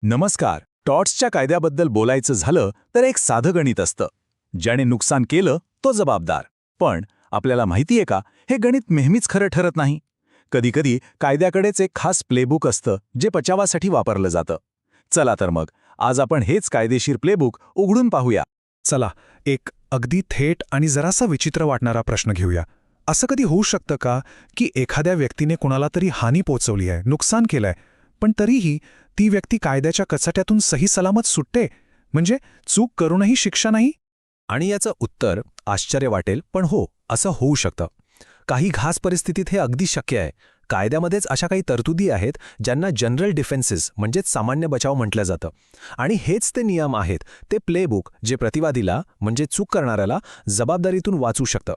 नमस्कार. टॉट्सच्या कायद्याबद्दल बोलायचं झालं तर एक साधं गणित असतं. ज्याने नुकसान केलं तो जबाबदार. पण आपल्याला माहितीये का, हे गणित नेहमीच खरं ठरत नाही. कधीकधी कायद्याकडेच एक खास प्लेबुक असतं जे बचावासाठी वापरलं जातं. चला तर मग आज आपण हेच कायदेशीर प्लेबुक उघडून पाहूया. चला, एक अगदी थेट आणि जरासा विचित्र वाटणारा प्रश्न घेऊया. असं कधी होऊ शकतं का की एखाद्या व्यक्तीने कोणाला तरी हानी पोचवली आहे, नुकसान केलंय, पण तरीही ती व्यक्ती कायद्याच्या कचाट्यातून सही सलामत सुटते? म्हणजे चूक करूनही शिक्षा नाही? आणि याचं उत्तर आश्चर्य वाटेल, पण हो, असं होऊ शकतं. काही खास परिस्थितीत हे अगदी शक्य आहे. कायद्यामध्येच अशा काही तरतुदी आहेत ज्यांना जनरल डिफेन्सेस म्हणजेच सामान्य बचाव म्हटलं जातं. आणि हेच ते नियम आहेत, ते प्लेबुक जे प्रतिवादीला म्हणजे चूक करणाऱ्याला जबाबदारीतून वाचू शकतं.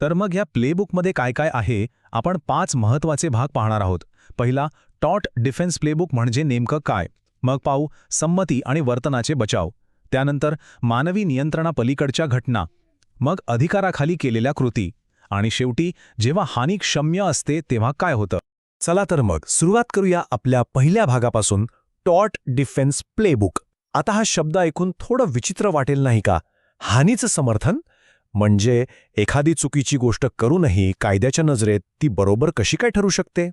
तर मग या प्लेबुकमध्ये काय काय आहे, आपण 5 महत्त्वाचे भाग पाहणार आहोत. पहिला, टॉट डिफेन्स प्लेबुक म्हणजे नेमकं काय. मग पाहू संमती आणि वर्तनाचे बचाव. त्यानंतर मानवी नियंत्रणापलीकडच्या घटना. मग अधिकाराखाली केलेल्या कृती. आणि शेवटी जेव्हा हानी क्षम्य असते तेव्हा काय होतं. चला तर मग सुरुवात करूया आपल्या पहिल्या भागापासून, टॉट डिफेन्स प्लेबुक. आता हा शब्द ऐकून थोडं विचित्र वाटेल नाही का? हानीचं समर्थन म्हणजे एखादी चुकीची गोष्ट करूनही कायद्याच्या नजरेत ती बरोबर कशी काय ठरू शकते?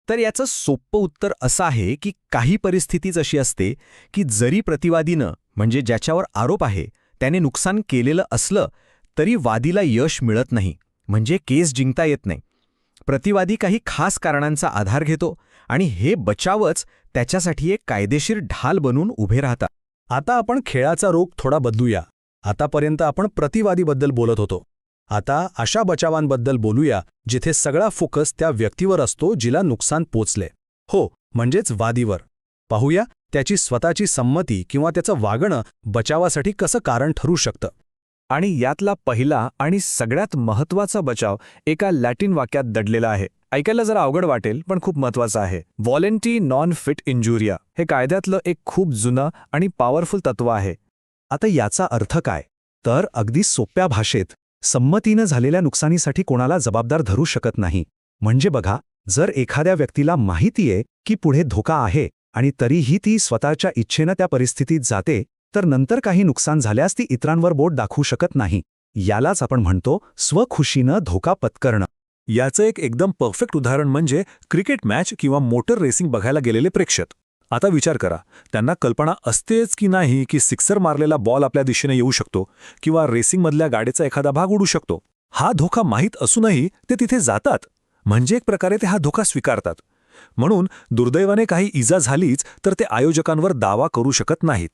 तर याचं सोपं उत्तर असं आहे की काही परिस्थितीच अशी असते की जरी प्रतिवादीनं म्हणजे ज्याच्यावर आरोप आहे त्याने नुकसान केलेलं असलं तरी वादीला यश मिळत नाही, म्हणजे केस जिंकता येत नाही. प्रतिवादी काही खास कारणांचा आधार घेतो आणि हे बचावच त्याच्यासाठी एक कायदेशीर ढाल बनून उभे राहतात. आता आपण खेळाचा रोख थोडा बदलूया. आतापर्यंत आपण प्रतिवादीबद्दल बोलत होतो. आता अशा बचावांबद्दल बोलूया जिथे सगळा फोकस त्या व्यक्तीवर असतो जिला नुकसान पोचले. हो, म्हणजेच वादीवर. पाहूया त्याची स्वतःची संमती किंवा त्याचं वागणं बचावासाठी कसं कारण ठरू शकतं. आणि यातला पहिला आणि सगळ्यात महत्त्वाचा बचाव एका लॅटिन वाक्यात दडलेला आहे. ऐकायला जरा अवघड वाटेल, पण खूप महत्त्वाचं आहे. व्हॉलेंटी नॉन फिट इंजुरिया हे कायद्यातलं एक खूप जुनं आणि पॉवरफुल तत्व आहे. आता याचा अर्थ काय? तर अगदी सोप्या भाषेत, संमतीनं झालेल्या नुकसानीसाठी कोणाला जबाबदार धरू शकत नाही. म्हणजे बघा, जर एखाद्या व्यक्तीला माहितीये की पुढे धोका आहे आणि तरीही ती स्वतःच्या इच्छेनं त्या परिस्थितीत जाते, तर नंतर काही नुकसान झाल्यास ती इतरांवर बोट दाखवू शकत नाही. यालाच आपण म्हणतो स्वखुशीनं धोका पत्करणं. याचं एक एकदम परफेक्ट उदाहरण म्हणजे क्रिकेट मॅच किंवा मोटर रेसिंग बघायला गेलेले प्रेक्षक. आता विचार करा, त्यांना कल्पना असतेच की नाही की सिक्सर मारलेला बॉल आपल्या दिशेने येऊ शकतो किंवा रेसिंगमधल्या गाडीचा एखादा भाग उडू शकतो. हा धोका माहीत असूनही ते तिथे जातात, म्हणजे एक प्रकारे ते हा धोका स्वीकारतात. म्हणून दुर्दैवाने काही इजा झालीच तर ते आयोजकांवर दावा करू शकत नाहीत.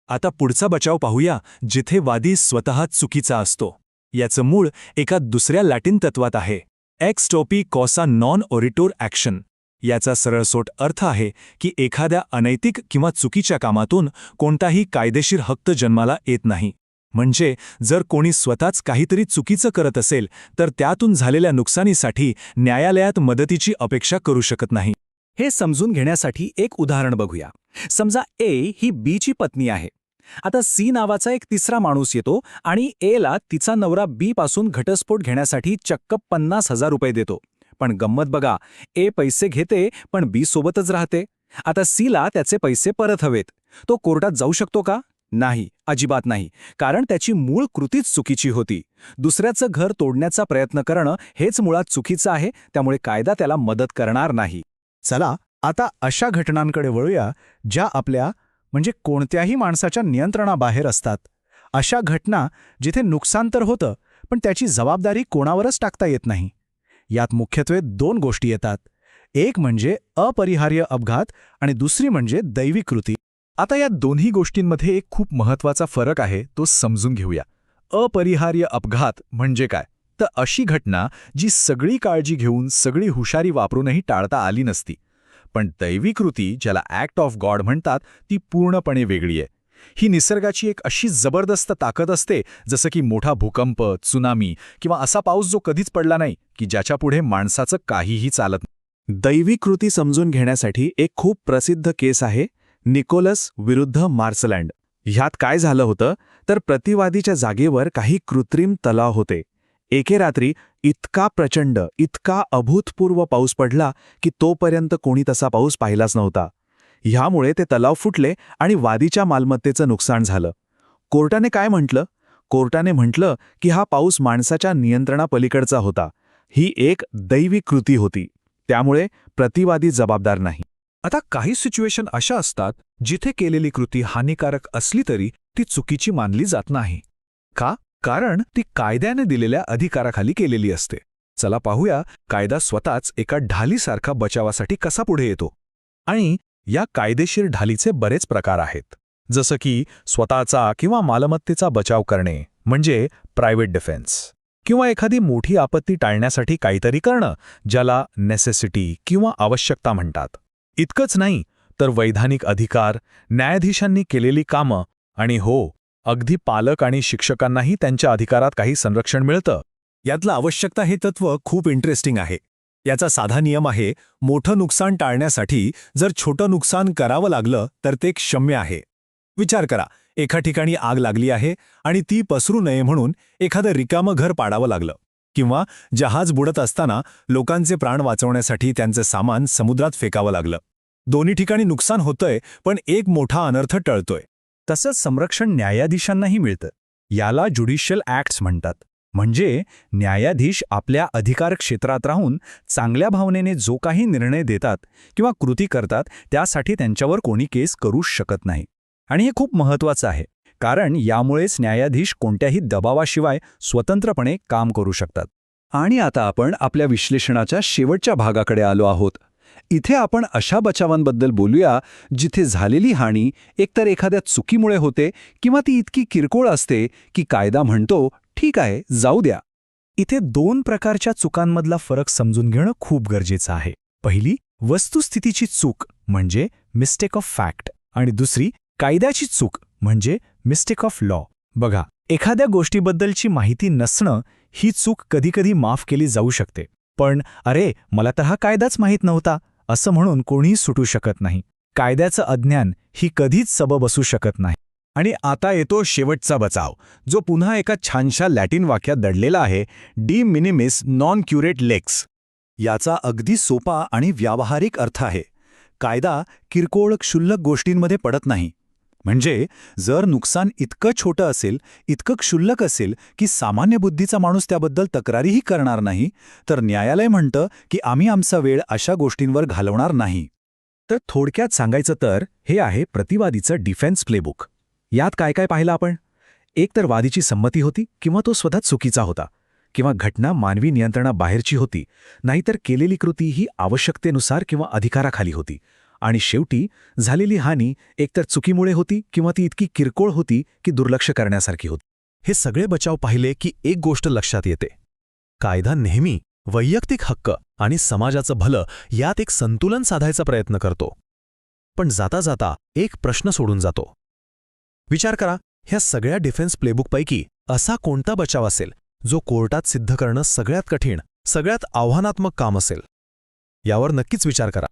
आता पुढचा बचाव पाहूया, जिथे वादी स्वतः चुकीचा असतो. याचं मूळ एका दुसऱ्या लॅटिन तत्वात आहे, एक्स टोपी कॉसा नॉन ओरिटोर ॲक्शन. याचा सरळसोट अर्थ आहे की एखाद्या अनैतिक किंवा चुकीच्या कामातून कोणताही कायदेशीर हक्क जन्माला येत नाही. म्हणजे जर कोणी स्वतःच काहीतरी चुकीचं करत असेल तर त्यातून झालेल्या नुकसानीसाठी न्यायालयात मदतीची अपेक्षा करू शकत नाही. हे समजून घेण्यासाठी एक उदाहरण बघूया. समजा ए ही बीची पत्नी आहे. आता सी नावाचा एक तिसरा माणूस येतो आणि एला तिचा नवरा बी पासून घटस्फोट घेण्यासाठी चक्क 50,000 रुपये देतो. पण गंमत बघा, ए पैसे घेते पण बी सोबतच राहते. आता सीला त्याचे पैसे परत हवेत. तो कोर्टात जाऊ शकतो का? नाही, अजिबात नाही, कारण त्याची मूळ कृतीच चुकीची होती. दुसऱ्याचं घर तोडण्याचा प्रयत्न करणं हेच मुळात चुकीचं आहे, त्यामुळे कायदा त्याला मदत करणार नाही. चला, आता अशा घटनांकडे वळूया ज्या आपल्या म्हणजे कोणत्याही माणसाच्या नियंत्रणाबाहेर असतात. अशा घटना जिथे नुकसान तर होतं, पण त्याची जबाबदारी कोणावरच टाकता येत नाही. यात मुख्यत्वे 2 गोष्टी येतात. एक म्हणजे अपरिहार्य अपघात आणि दुसरी म्हणजे दैवी कृती. आता या दोन्ही गोष्टींमध्ये एक खूप महत्त्वाचा फरक आहे, तो समजून घेऊया. अपरिहार्य अपघात म्हणजे काय? तर अशी घटना जी सगळी काळजी घेऊन सगळी हुशारी वापरूनही टाळता आली नसती. पण दैवी कृती, ज्याला ॲक्ट ऑफ गॉड म्हणतात, ती पूर्णपणे वेगळी आहे. ही निसर्गाची एक अशी जबरदस्त ताकद असते, जसं की मोठा भूकंप, त्सुनामी किंवा असा पाऊस जो कधीच पडला नाही की ज्याच्यापुढे माणसाचं काहीही चालत नाही. दैवी कृती समजून घेण्यासाठी एक खूप प्रसिद्ध केस आहे, निकोलस विरुद्ध मार्सलँड. ह्यात काय झालं होतं तर प्रतिवादीच्या जागेवर काही कृत्रिम तलाव होते. एके रात्री इतका प्रचंड, इतका अभूतपूर्व पाऊस पडला की तोपर्यंत कोणी तसा पाऊस पाहिलाच नव्हता. ह्यामुळे ते तलाव फुटले आणि वादीच्या मालमत्तेचं नुकसान झालं. कोर्टाने काय म्हटलं? कोर्टाने म्हटलं की हा पाऊस माणसाच्या नियंत्रणापलीकडचा होता. ही एक दैवी कृती होती. त्यामुळे प्रतिवादी जबाबदार नाही. आता काही सिच्युएशन अशा असतात जिथे केलेली कृती हानिकारक असली तरी ती चुकीची मानली जात नाही. का? कारण ती कायद्याने दिलेल्या अधिकाराखाली केलेली असते. चला पाहूया कायदा स्वतःच एका ढालीसारखा बचावासाठी कसा पुढे येतो. आणि या कायदेशीर ढालीचे बरेच प्रकार आहेत. जसं की स्वतःचा किंवा मालमत्तेचा बचाव करणे म्हणजे प्रायव्हेट डिफेन्स, किंवा एखादी मोठी आपत्ती टाळण्यासाठी काहीतरी करणं ज्याला नेसेसिटी किंवा आवश्यकता म्हणतात. इतकंच नाही तर वैधानिक अधिकार, न्यायाधीशांनी केलेली कामं आणि हो, अगदी पालक आणि शिक्षकांनाही त्यांच्या अधिकारात काही संरक्षण मिळतं. यातलं आवश्यकता हे तत्त्व खूप इंटरेस्टिंग आहे. याचा साधा नियम आहे, मोठं नुकसान टाळण्यासाठी जर छोटं नुकसान करावं लागलं तर ते क्षम्य आहे. विचार करा, एका ठिकाणी आग लागली आहे आणि ती पसरू नये म्हणून एखादं रिकामं घर पाडावं लागलं, किंवा जहाज बुडत असताना लोकांचे प्राण वाचवण्यासाठी त्यांचं सामान समुद्रात फेकावं लागलं. दोन्ही ठिकाणी नुकसान होतंय, पण एक मोठा अनर्थ टळतोय. तसंच संरक्षण न्यायाधीशांनाही मिळतं. याला ज्युडिशियल ॲक्ट्स म्हणतात. म्हणजे न्यायाधीश आपल्या अधिकार क्षेत्रात राहून चांगल्या भावनेने जो काही निर्णय देतात किंवा कृती करतात त्यासाठी त्यांच्यावर कोणी केस करू शकत नाही. आणि हे खूप महत्त्वाचं आहे, कारण यामुळेच न्यायाधीश कोणत्याही दबावाशिवाय स्वतंत्रपणे काम करू शकतात. आणि आता आपण आपल्या विश्लेषणाच्या शेवटच्या भागाकडे आलो आहोत. इथे आपण अशा बचावांबद्दल बोलूया जिथे झालेली हानी एकतर एखाद्या चुकीमुळे होते किंवा ती इतकी किरकोळ असते की कायदा म्हणतो ठीक आहे, जाऊ द्या. इथे दोन प्रकारच्या चुकांमधला फरक समजून घेणं खूप गरजेचं आहे. पहिली, वस्तुस्थितीची चूक म्हणजे मिस्टेक ऑफ फॅक्ट, आणि दुसरी कायद्याची चूक म्हणजे मिस्टेक ऑफ लॉ. बघा, एखाद्या गोष्टीबद्दलची माहिती नसणं ही चूक कधीकधी माफ केली जाऊ शकते, पण अरे मला तर हा कायदाच माहीत नव्हता असं म्हणून कोणीही सुटू शकत नाही. कायद्याचं अज्ञान ही कधीच सबब असू शकत नाही. आणि आता येतो शेवटचा बचाव, जो पुन्हा एका छानशा लॅटिन वाक्यात दडलेला आहे, डी मिनिमिस नॉन क्युरेट लेक्स. याचा अगदी सोपा आणि व्यावहारिक अर्थ आहे, कायदा किरकोळ क्षुल्लक गोष्टींमध्ये पडत नाही. म्हणजे जर नुकसान इतकं छोटं असेल, इतकं क्षुल्लक असेल की सामान्य बुद्धीचा माणूस त्याबद्दल तक्रारीही करणार नाही, तर न्यायालय म्हणतं की आम्ही आमचा वेळ अशा गोष्टींवर घालवणार नाही. तर थोडक्यात सांगायचं तर हे आहे प्रतिवादीचं डिफेन्स प्लेबुक. यात काय काय पाहिलं आपण? एक तर वादीची संमती होती किंवा तो स्वतः चुकीचा होता, किंवा घटना मानवी नियंत्रणाबाहेरची होती, नाहीतर केलेली कृती ही आवश्यकतेनुसार किंवा अधिकाराखाली होती, आणि शेवटी झालेली हानी एकतर चुकीमुळे होती किंवा ती इतकी किरकोळ होती की दुर्लक्ष करण्यासारखी होती. हे सगळे बचाव पाहिले की एक गोष्ट लक्षात येते, कायदा नेहमी वैयक्तिक हक्क आणि समाजाचं भलं यात एक संतुलन साधायचा प्रयत्न करतो. पण जाता जाता एक प्रश्न सोडून जातो. विचार करा, ह्या सगळ्या डिफेन्स प्लेबुकपैकी असा कोणता बचाव असेल जो कोर्टात सिद्ध करणं सगळ्यात कठीण, सगळ्यात आव्हानात्मक काम असेल? यावर नक्कीच विचार करा.